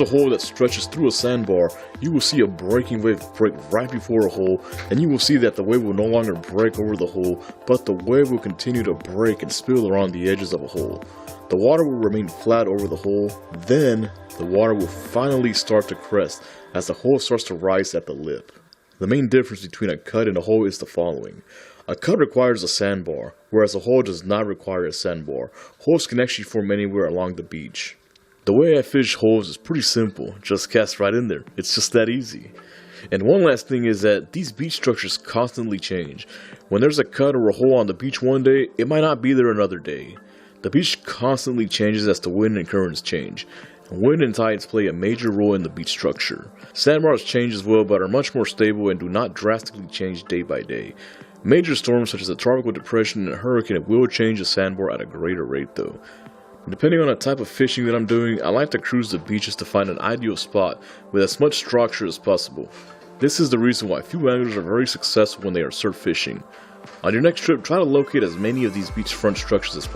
A hole that stretches through a sandbar, you will see a breaking wave break right before a hole, and you will see that the wave will no longer break over the hole, but the wave will continue to break and spill around the edges of a hole. The water will remain flat over the hole, then the water will finally start to crest as the hole starts to rise at the lip. The main difference between a cut and a hole is the following. A cut requires a sandbar, whereas a hole does not require a sandbar. Holes can actually form anywhere along the beach. The way I fish holes is pretty simple, just cast right in there. It's just that easy. And one last thing is that these beach structures constantly change. When there's a cut or a hole on the beach one day, it might not be there another day. The beach constantly changes as the wind and currents change. And wind and tides play a major role in the beach structure. Sandbars change as well, but are much more stable and do not drastically change day by day. Major storms such as a tropical depression and a hurricane will change the sandbar at a greater rate though. Depending on the type of fishing that I'm doing, I like to cruise the beaches to find an ideal spot with as much structure as possible. This is the reason why few anglers are very successful when they are surf fishing. On your next trip, try to locate as many of these beachfront structures as possible.